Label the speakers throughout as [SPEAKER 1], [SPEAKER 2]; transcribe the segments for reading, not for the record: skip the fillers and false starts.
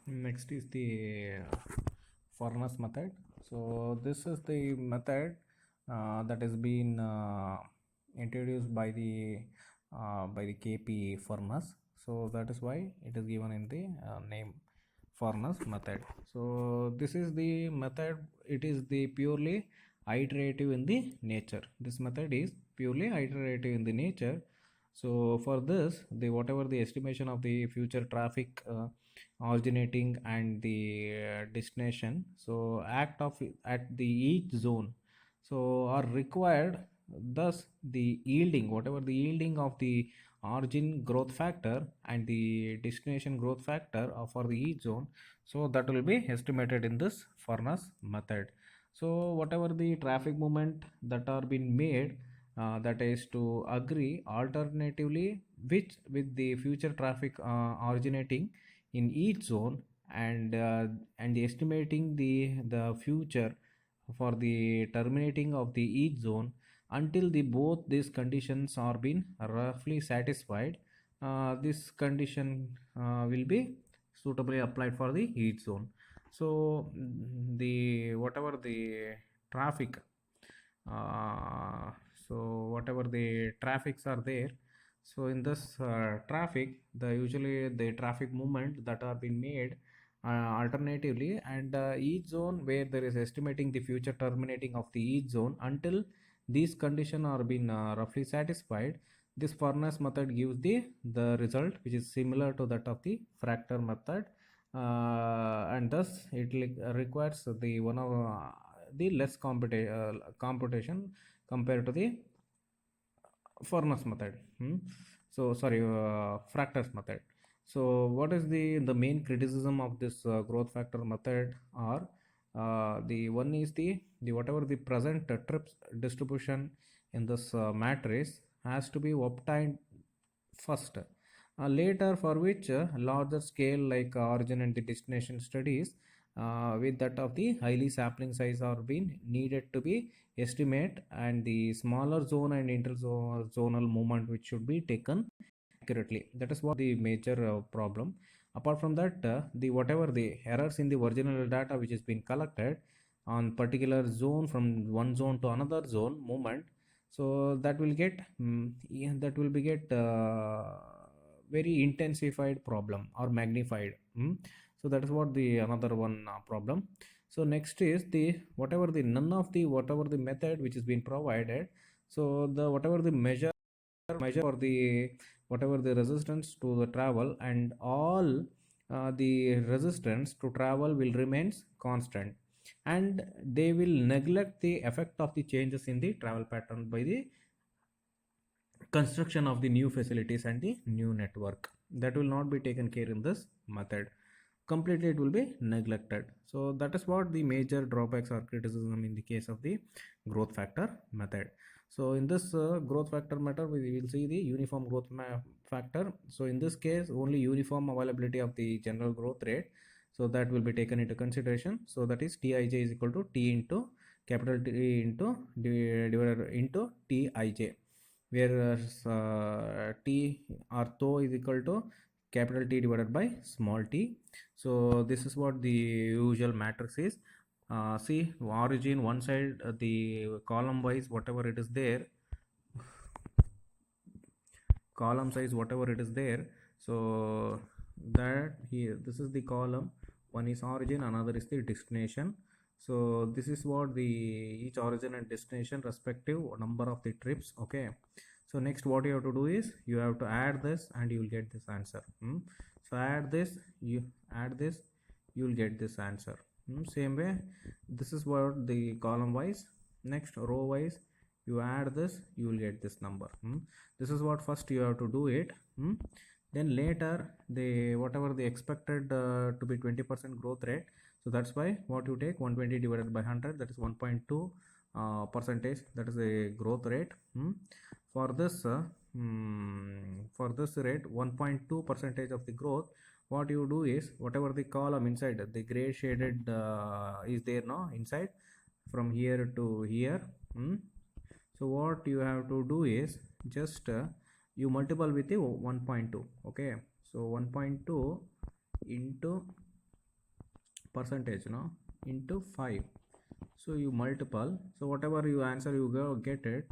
[SPEAKER 1] Next is the furnace method. So this is the method that has been introduced by the KP furnace. So that is why it is given in the name furnace method. So this is the method. It is the purely iterative in the nature. This method is purely iterative in the nature. So for this, the whatever the estimation of the future traffic originating and the destination, so act of at the each zone, so are required. Thus the yielding, whatever the yielding of the origin growth factor and the destination growth factor for the each zone, so that will be estimated in this furnace method. So whatever the traffic movement that are being made, that is to agree alternatively which with the future traffic originating in each zone, and estimating the future for the terminating of the each zone until the both these conditions are been roughly satisfied. This condition will be suitably applied for the each zone. So the whatever the traffic, uh, so whatever the traffics are there, so in this traffic, the usually the traffic movement that are being made alternatively, and each zone where there is estimating the future terminating of the each zone until these condition are being roughly satisfied. This furnace method gives the result which is similar to that of the fractal method, and thus it requires the one of the less computation compared to the furnace method. So sorry, fractals method. So what is the main criticism of this growth factor method? Or the one is the whatever the present trips distribution in this matrix has to be obtained first. Later, for which larger scale like origin and the destination studies with that of the highly sampling size are being needed to be estimate, and the smaller zone and interzonal movement which should be taken accurately. That is what the major problem. Apart from that, the whatever the errors in the original data which has been collected on particular zone from one zone to another zone movement, so that will get yeah, that will be get very intensified problem or magnified. So that is what the another one problem. So next is the whatever the none of the whatever the method which is being provided, so the whatever the measure for the whatever the resistance to the travel, and all the resistance to travel will remains constant, and they will neglect the effect of the changes in the travel pattern by the construction of the new facilities and the new network. That will not be taken care in this method. Completely it will be neglected. So that is what the major drawbacks or criticism in the case of the growth factor method. So in this growth factor method, we will see the uniform growth factor. So in this case, only uniform availability of the general growth rate, so that will be taken into consideration. So that is Tij is equal to T into capital T into divided into Tij, where T or tau is equal to capital T divided by small t. So this is what the usual matrix is. See, origin one side, the column wise whatever it is there, column size whatever it is there, so that here this is the column, one is origin, another is the destination. So this is what the each origin and destination respective number of the trips. Okay, so next what you have to do is you have to add this and you will get this answer. So add this, you add this, you will get this answer. Same way, this is what the column wise, next row wise you add this, you will get this number. This is what first you have to do it. Then later the whatever the expected to be 20% growth rate, so that's why what you take 120 divided by 100, that is 1.2 percentage, that is a growth rate. For this for this rate 1.2 percentage of the growth, what you do is whatever the column inside the gray shaded is there now inside from here to here. So what you have to do is just you multiple with the 1.2. okay, so 1.2 into percentage into 5. So you multiple, so whatever you answer you go get it,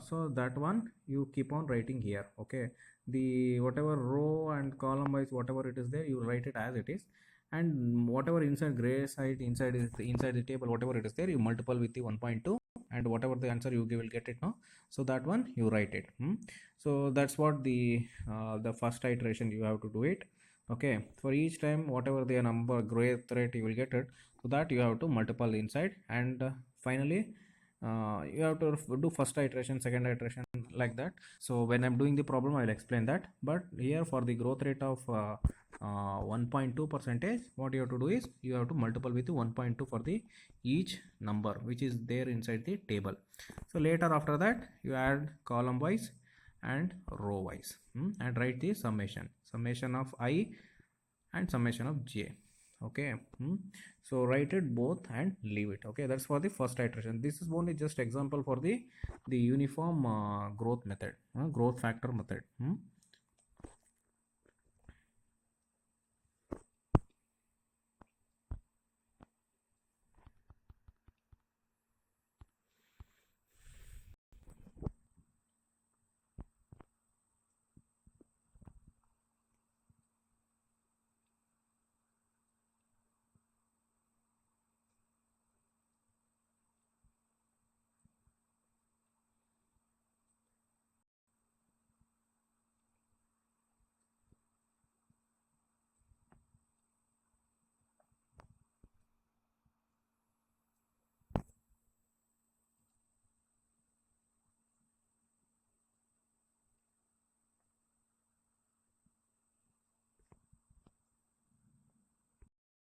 [SPEAKER 1] so that one you keep on writing here. Okay, the whatever row and column wise whatever it is there, you write it as it is, and whatever inside gray side inside is inside the table whatever it is there, you multiple with the 1.2, and whatever the answer you give will get it now, so that one you write it. So that's what the first iteration you have to do it. Okay, for each time whatever the number gray thread you will get it, so that you have to multiple inside, and finally you have to do first iteration, second iteration, like that. So when I'm doing the problem I'll explain that, but here for the growth rate of 1.2 percentage, what you have to do is you have to multiple with 1.2 for the each number which is there inside the table. So later after that you add column wise and row wise, and write the summation of I and summation of j. Okay, so write it both and leave it. Okay, that's for the first iteration. This is only just example for the uniform growth method, growth factor method.